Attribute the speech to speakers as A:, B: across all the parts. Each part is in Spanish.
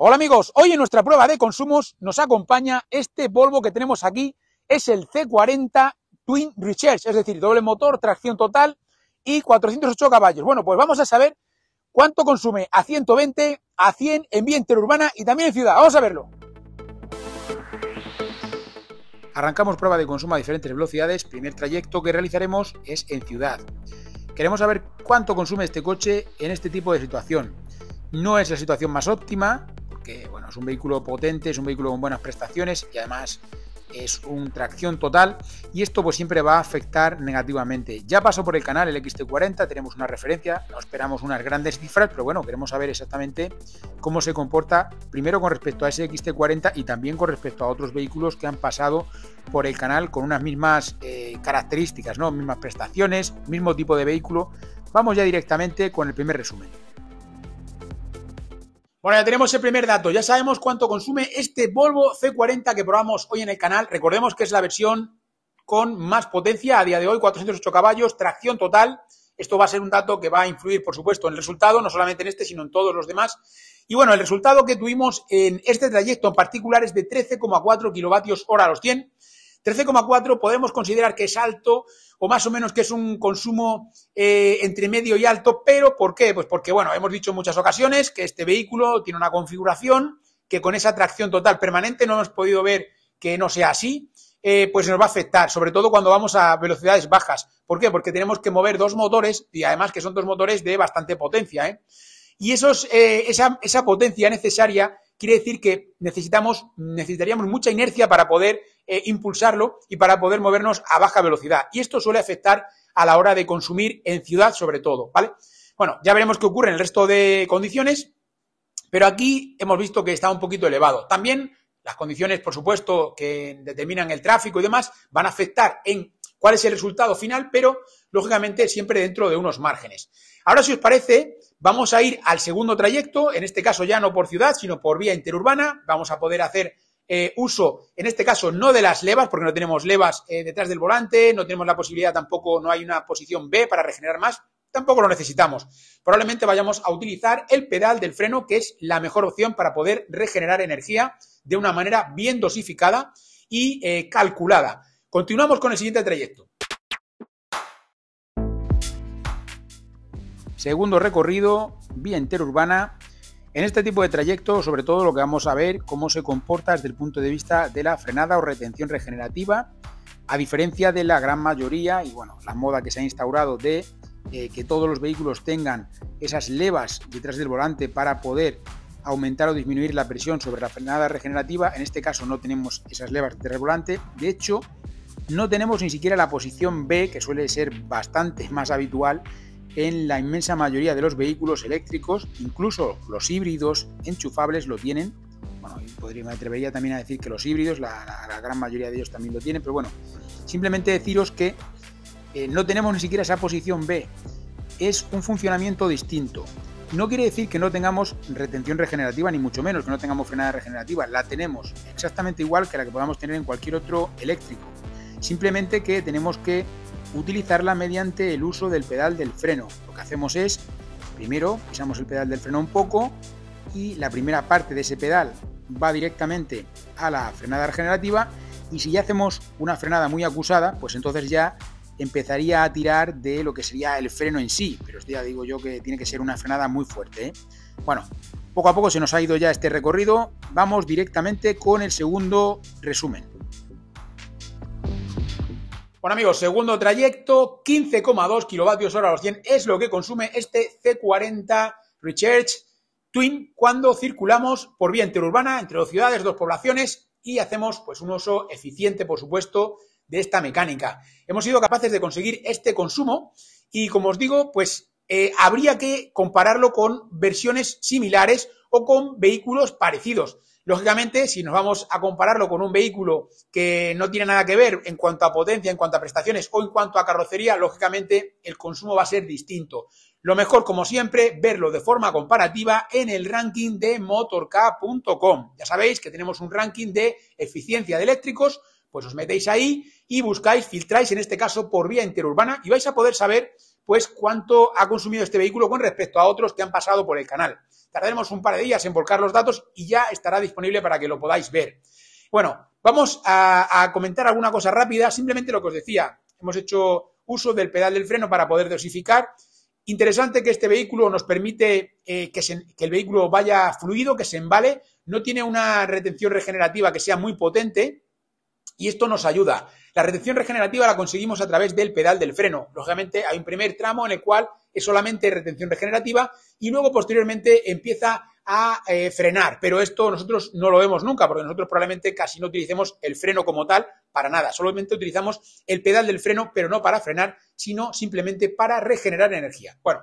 A: Hola amigos, hoy en nuestra prueba de consumos nos acompaña este Volvo que tenemos aquí, es el C40 Twin Recharge, es decir, doble motor, tracción total y 408 caballos. Bueno, pues vamos a saber cuánto consume a 120, a 100 en vía interurbana y también en ciudad. Vamos a verlo. Arrancamos prueba de consumo a diferentes velocidades. Primer trayecto que realizaremos es en ciudad. Queremos saber cuánto consume este coche en este tipo de situación. No es la situación más óptima, porque bueno, es un vehículo potente, es un vehículo con buenas prestaciones y además es un tracción total y esto pues siempre va a afectar negativamente. Ya pasó por el canal el XT40, tenemos una referencia, no esperamos unas grandes cifras, pero bueno, queremos saber exactamente cómo se comporta primero con respecto a ese XT40 y también con respecto a otros vehículos que han pasado por el canal con unas mismas características, ¿no? Mismas prestaciones, mismo tipo de vehículo. Vamos ya directamente con el primer resumen. Bueno, ya tenemos el primer dato, ya sabemos cuánto consume este Volvo C40 que probamos hoy en el canal. Recordemos que es la versión con más potencia a día de hoy, 408 caballos, tracción total. Esto va a ser un dato que va a influir, por supuesto, en el resultado, no solamente en este, sino en todos los demás. Y bueno, el resultado que tuvimos en este trayecto en particular es de 13,4 kilovatios hora a los 100. 13,4 podemos considerar que es alto o más o menos que es un consumo entre medio y alto, pero ¿por qué? Pues porque, bueno, hemos dicho en muchas ocasiones que este vehículo tiene una configuración que con esa tracción total permanente no hemos podido ver que no sea así, pues nos va a afectar, sobre todo cuando vamos a velocidades bajas. ¿Por qué? Porque tenemos que mover dos motores y además que son dos motores de bastante potencia, Y esa potencia necesaria quiere decir que necesitaríamos mucha inercia para poder impulsarlo y para poder movernos a baja velocidad. Y esto suele afectar a la hora de consumir en ciudad sobre todo, ¿vale? Bueno, ya veremos qué ocurre en el resto de condiciones, pero aquí hemos visto que está un poquito elevado. También las condiciones, por supuesto, que determinan el tráfico y demás, van a afectar en cuál es el resultado final, pero lógicamente siempre dentro de unos márgenes. Ahora, si os parece, vamos a ir al segundo trayecto, en este caso ya no por ciudad, sino por vía interurbana. Vamos a poder hacer uso, en este caso, no de las levas, porque no tenemos levas detrás del volante, no tenemos la posibilidad tampoco, no hay una posición B para regenerar más, tampoco lo necesitamos. Probablemente vayamos a utilizar el pedal del freno, que es la mejor opción para poder regenerar energía de una manera bien dosificada y calculada. Continuamos con el siguiente trayecto. Segundo recorrido, vía interurbana. En este tipo de trayecto, sobre todo lo que vamos a ver cómo se comporta desde el punto de vista de la frenada o retención regenerativa, a diferencia de la gran mayoría y bueno, la moda que se ha instaurado de que todos los vehículos tengan esas levas detrás del volante para poder aumentar o disminuir la presión sobre la frenada regenerativa. En este caso no tenemos esas levas detrás del volante, de hecho no tenemos ni siquiera la posición B, que suele ser bastante más habitual en la inmensa mayoría de los vehículos eléctricos, incluso los híbridos enchufables lo tienen. Bueno, me atrevería también a decir que los híbridos, la gran mayoría de ellos también lo tienen, pero bueno, simplemente deciros que no tenemos ni siquiera esa posición B, es un funcionamiento distinto. No quiere decir que no tengamos retención regenerativa, ni mucho menos que no tengamos frenada regenerativa, la tenemos exactamente igual que la que podamos tener en cualquier otro eléctrico, simplemente que tenemos que utilizarla mediante el uso del pedal del freno. Lo que hacemos es, primero pisamos el pedal del freno un poco y la primera parte de ese pedal va directamente a la frenada regenerativa, y si ya hacemos una frenada muy acusada, pues entonces ya empezaría a tirar de lo que sería el freno en sí, pero ya digo yo que tiene que ser una frenada muy fuerte, Bueno, poco a poco se nos ha ido ya este recorrido, vamos directamente con el segundo resumen. Bueno amigos, segundo trayecto, 15,2 kilovatios hora a los 100 es lo que consume este C40 Recharge Twin cuando circulamos por vía interurbana entre dos ciudades, dos poblaciones y hacemos pues un uso eficiente, por supuesto, de esta mecánica. Hemos sido capaces de conseguir este consumo y, como os digo, pues habría que compararlo con versiones similares o con vehículos parecidos. Lógicamente, si nos vamos a compararlo con un vehículo que no tiene nada que ver en cuanto a potencia, en cuanto a prestaciones o en cuanto a carrocería, lógicamente el consumo va a ser distinto. Lo mejor, como siempre, verlo de forma comparativa en el ranking de motork.com. Ya sabéis que tenemos un ranking de eficiencia de eléctricos, pues os metéis ahí y buscáis, filtráis en este caso por vía interurbana y vais a poder saber pues cuánto ha consumido este vehículo con respecto a otros que han pasado por el canal. Tardaremos un par de días en volcar los datos y ya estará disponible para que lo podáis ver. Bueno, vamos a comentar alguna cosa rápida, simplemente lo que os decía. Hemos hecho uso del pedal del freno para poder dosificar. Interesante que este vehículo nos permite que el vehículo vaya fluido, que se embale, no tiene una retención regenerativa que sea muy potente y esto nos ayuda. La retención regenerativa la conseguimos a través del pedal del freno. Lógicamente hay un primer tramo en el cual es solamente retención regenerativa y luego posteriormente empieza a frenar, pero esto nosotros no lo vemos nunca porque nosotros probablemente casi no utilicemos el freno como tal para nada, solamente utilizamos el pedal del freno, pero no para frenar, sino simplemente para regenerar energía. Bueno,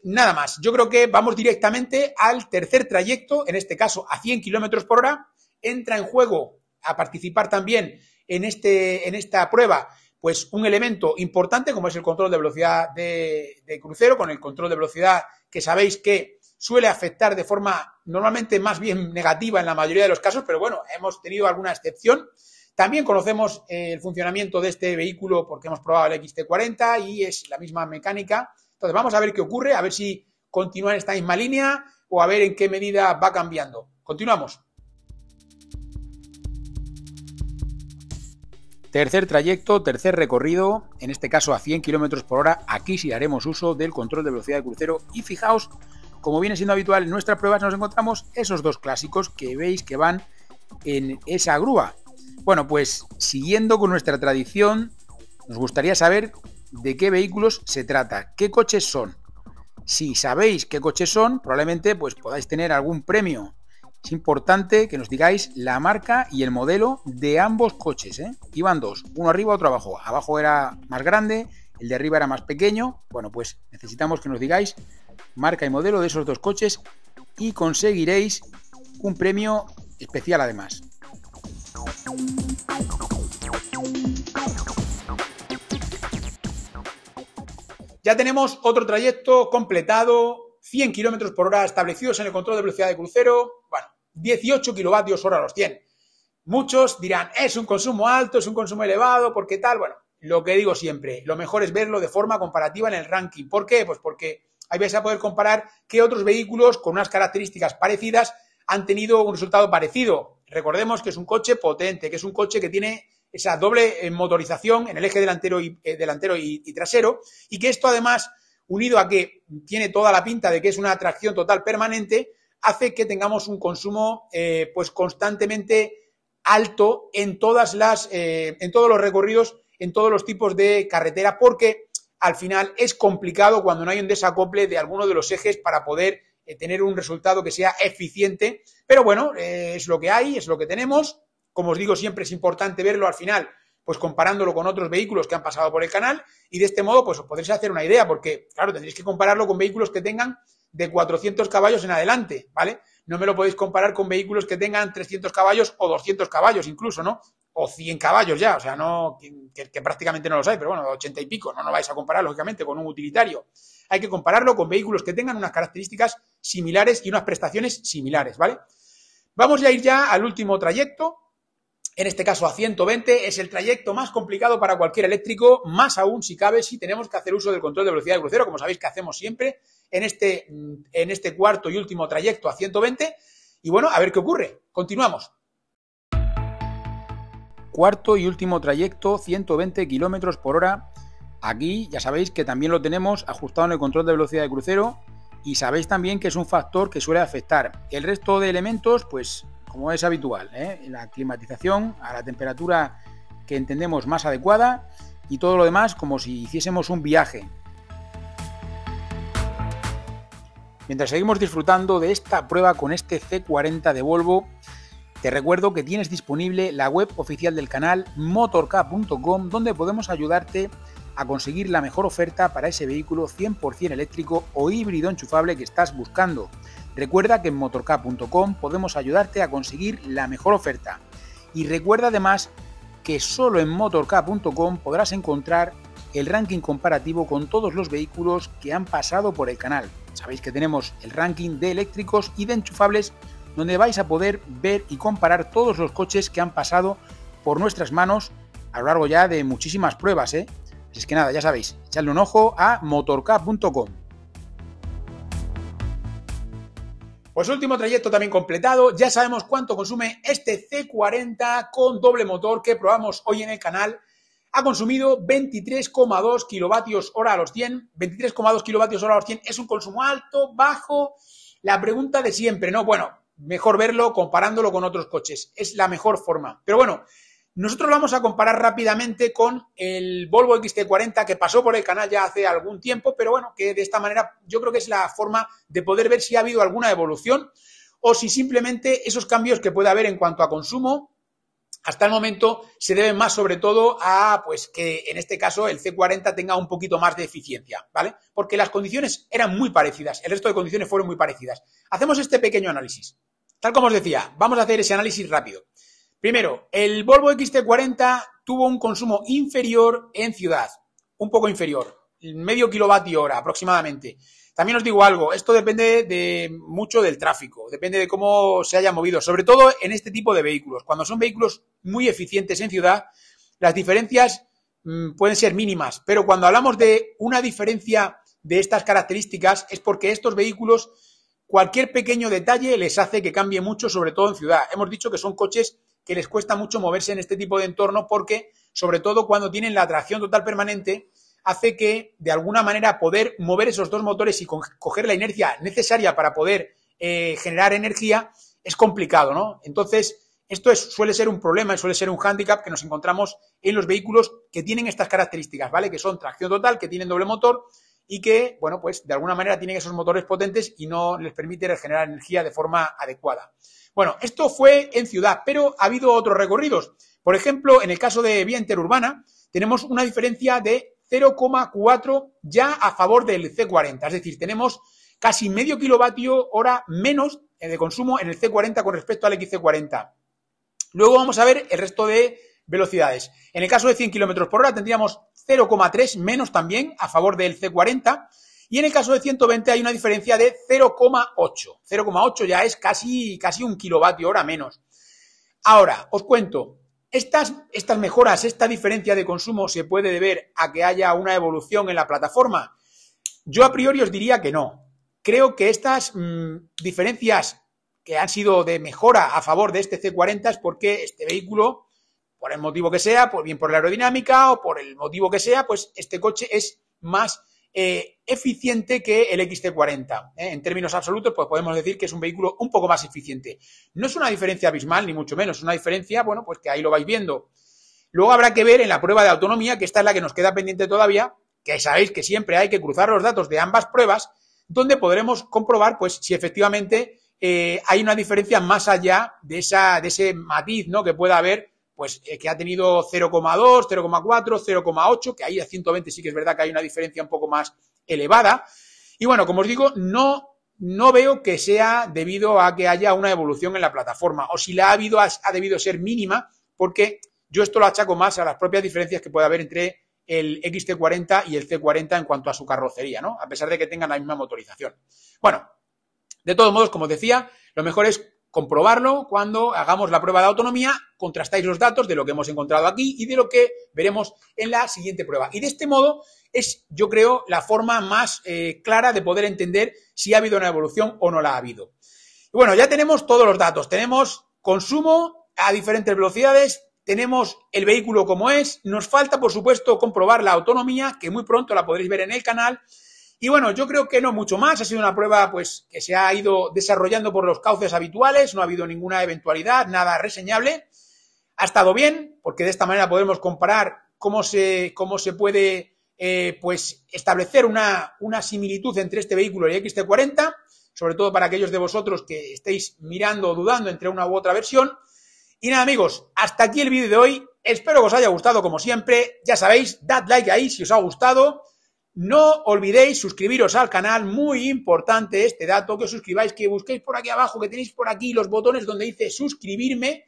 A: nada más, yo creo que vamos directamente al tercer trayecto, en este caso a 100 km por hora, entra en juego a participar también en esta prueba pues un elemento importante como es el control de velocidad de crucero, con el control de velocidad que sabéis que suele afectar de forma normalmente más bien negativa en la mayoría de los casos, pero bueno, hemos tenido alguna excepción. También conocemos el funcionamiento de este vehículo porque hemos probado el XT40 y es la misma mecánica. Entonces vamos a ver qué ocurre, a ver si continúa en esta misma línea o a ver en qué medida va cambiando. Continuamos. Tercer trayecto, tercer recorrido, en este caso a 100 km por hora. Aquí sí haremos uso del control de velocidad de crucero y fijaos, como viene siendo habitual en nuestras pruebas, nos encontramos esos dos clásicos que veis que van en esa grúa. Bueno, pues siguiendo con nuestra tradición, nos gustaría saber de qué vehículos se trata, qué coches son. Si sabéis qué coches son, probablemente pues podáis tener algún premio. Es importante que nos digáis la marca y el modelo de ambos coches, ¿eh? Iban dos, uno arriba, otro abajo. Abajo era más grande, el de arriba era más pequeño. Bueno, pues necesitamos que nos digáis marca y modelo de esos dos coches y conseguiréis un premio especial además. Ya tenemos otro trayecto completado, 100 km por hora establecidos en el control de velocidad de crucero. Bueno, 18 kilovatios hora los 100. Muchos dirán, es un consumo alto, es un consumo elevado, ¿por qué tal? Bueno, lo que digo siempre, lo mejor es verlo de forma comparativa en el ranking. ¿Por qué? Pues porque ahí vais a poder comparar qué otros vehículos con unas características parecidas han tenido un resultado parecido. Recordemos que es un coche potente, que es un coche que tiene esa doble motorización en el eje delantero y trasero, y que esto además, unido a que tiene toda la pinta de que es una tracción total permanente, hace que tengamos un consumo pues constantemente alto en todos los recorridos, en todos los tipos de carretera, porque al final es complicado cuando no hay un desacople de alguno de los ejes para poder tener un resultado que sea eficiente, pero bueno, es lo que hay, es lo que tenemos. Como os digo, siempre es importante verlo al final, pues comparándolo con otros vehículos que han pasado por el canal y de este modo pues os podréis hacer una idea, porque claro, tendréis que compararlo con vehículos que tengan de 400 caballos en adelante, ¿vale? No me lo podéis comparar con vehículos que tengan 300 caballos o 200 caballos incluso, ¿no? O 100 caballos ya, o sea, no que prácticamente no los hay, pero bueno, 80 y pico, no vais a comparar lógicamente con un utilitario. Hay que compararlo con vehículos que tengan unas características similares y unas prestaciones similares, ¿vale? Vamos a ir ya al último trayecto. En este caso a 120, es el trayecto más complicado para cualquier eléctrico, más aún si cabe, si tenemos que hacer uso del control de velocidad de crucero, como sabéis que hacemos siempre en este cuarto y último trayecto a 120. Y bueno, a ver qué ocurre. Continuamos. Cuarto y último trayecto, 120 km por hora. Aquí ya sabéis que también lo tenemos ajustado en el control de velocidad de crucero y sabéis también que es un factor que suele afectar. El resto de elementos, pues como es habitual, la climatización a la temperatura que entendemos más adecuada y todo lo demás como si hiciésemos un viaje. Mientras seguimos disfrutando de esta prueba con este C40 de Volvo, te recuerdo que tienes disponible la web oficial del canal motork.com, donde podemos ayudarte a conseguir la mejor oferta para ese vehículo 100% eléctrico o híbrido enchufable que estás buscando. Recuerda que en motork.com podemos ayudarte a conseguir la mejor oferta. Y recuerda además que solo en motork.com podrás encontrar el ranking comparativo con todos los vehículos que han pasado por el canal. Sabéis que tenemos el ranking de eléctricos y de enchufables, donde vais a poder ver y comparar todos los coches que han pasado por nuestras manos a lo largo ya de muchísimas pruebas, Así es que nada, ya sabéis, echadle un ojo a motork.com. Pues último trayecto también completado, ya sabemos cuánto consume este C40 con doble motor que probamos hoy en el canal. Ha consumido 23,2 kilovatios hora a los 100, 23,2 kilovatios hora a los 100, ¿es un consumo alto, bajo? La pregunta de siempre, ¿no? Bueno, mejor verlo comparándolo con otros coches, es la mejor forma. Pero bueno, nosotros lo vamos a comparar rápidamente con el Volvo XC40 que pasó por el canal ya hace algún tiempo, pero bueno, que de esta manera yo creo que es la forma de poder ver si ha habido alguna evolución o si simplemente esos cambios que puede haber en cuanto a consumo hasta el momento se deben más sobre todo a pues que en este caso el C40 tenga un poquito más de eficiencia, ¿vale? Porque las condiciones eran muy parecidas, el resto de condiciones fueron muy parecidas. Hacemos este pequeño análisis. Tal como os decía, vamos a hacer ese análisis rápido. Primero, el Volvo XC40 tuvo un consumo inferior en ciudad, un poco inferior, medio kilovatio hora aproximadamente. También os digo algo, esto depende mucho del tráfico, depende de cómo se haya movido, sobre todo en este tipo de vehículos. Cuando son vehículos muy eficientes en ciudad, las diferencias pueden ser mínimas, pero cuando hablamos de una diferencia de estas características es porque estos vehículos, cualquier pequeño detalle les hace que cambie mucho, sobre todo en ciudad. Hemos dicho que son coches que les cuesta mucho moverse en este tipo de entorno porque, sobre todo cuando tienen la tracción total permanente, hace que, de alguna manera, poder mover esos dos motores y coger la inercia necesaria para poder generar energía es complicado, ¿no? Entonces, esto suele ser un problema y suele ser un hándicap que nos encontramos en los vehículos que tienen estas características, ¿vale? Que son tracción total, que tienen doble motor y que, bueno, pues de alguna manera tienen esos motores potentes y no les permite regenerar energía de forma adecuada. Bueno, esto fue en ciudad, pero ha habido otros recorridos. Por ejemplo, en el caso de vía interurbana, tenemos una diferencia de 0,4 ya a favor del C40. Es decir, tenemos casi medio kilovatio hora menos de consumo en el C40 con respecto al XC40. Luego vamos a ver el resto de velocidades. En el caso de 100 km por hora tendríamos 0,3 menos también a favor del C40. Y en el caso de 120 hay una diferencia de 0,8. 0,8 ya es casi un kilovatio hora menos. Ahora, os cuento, estas mejoras, esta diferencia de consumo se puede deber a que haya una evolución en la plataforma. Yo a priori os diría que no. Creo que estas diferencias que han sido de mejora a favor de este C40 es porque este vehículo, por el motivo que sea, bien por la aerodinámica o por el motivo que sea, pues este coche es más eficiente que el XC40. En términos absolutos, pues podemos decir que es un vehículo un poco más eficiente. No es una diferencia abismal, ni mucho menos. Es una diferencia, bueno, pues que ahí lo vais viendo. Luego habrá que ver en la prueba de autonomía, que esta es la que nos queda pendiente todavía, que sabéis que siempre hay que cruzar los datos de ambas pruebas, donde podremos comprobar, pues, si efectivamente hay una diferencia más allá de ese matiz, ¿no?, que pueda haber, pues que ha tenido 0,2, 0,4, 0,8, que ahí a 120 sí que es verdad que hay una diferencia un poco más elevada. Y bueno, como os digo, no veo que sea debido a que haya una evolución en la plataforma, o si la ha habido, ha debido ser mínima, porque yo esto lo achaco más a las propias diferencias que puede haber entre el XT40 y el C40 en cuanto a su carrocería, ¿no?, a pesar de que tengan la misma motorización. Bueno, de todos modos, como os decía, lo mejor es comprobarlo cuando hagamos la prueba de autonomía, contrastáis los datos de lo que hemos encontrado aquí y de lo que veremos en la siguiente prueba. Y de este modo es, yo creo, la forma más clara de poder entender si ha habido una evolución o no la ha habido. Y bueno, ya tenemos todos los datos. Tenemos consumo a diferentes velocidades, tenemos el vehículo como es, nos falta, por supuesto, comprobar la autonomía, que muy pronto la podréis ver en el canal. Y bueno, yo creo que no mucho más, ha sido una prueba pues que se ha ido desarrollando por los cauces habituales, no ha habido ninguna eventualidad, nada reseñable. Ha estado bien, porque de esta manera podremos comparar cómo se puede pues establecer una similitud entre este vehículo y el XT40, sobre todo para aquellos de vosotros que estéis mirando o dudando entre una u otra versión. Y nada, amigos, hasta aquí el vídeo de hoy. Espero que os haya gustado como siempre. Ya sabéis, dad like ahí si os ha gustado. No olvidéis suscribiros al canal, muy importante este dato, que os suscribáis, que busquéis por aquí abajo, que tenéis por aquí los botones donde dice suscribirme,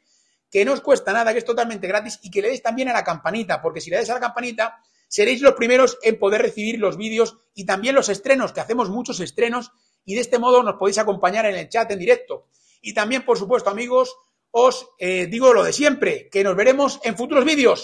A: que no os cuesta nada, que es totalmente gratis, y que le deis también a la campanita, porque si le dais a la campanita seréis los primeros en poder recibir los vídeos y también los estrenos, que hacemos muchos estrenos, y de este modo nos podéis acompañar en el chat en directo. Y también, por supuesto, amigos, os digo lo de siempre, que nos veremos en futuros vídeos.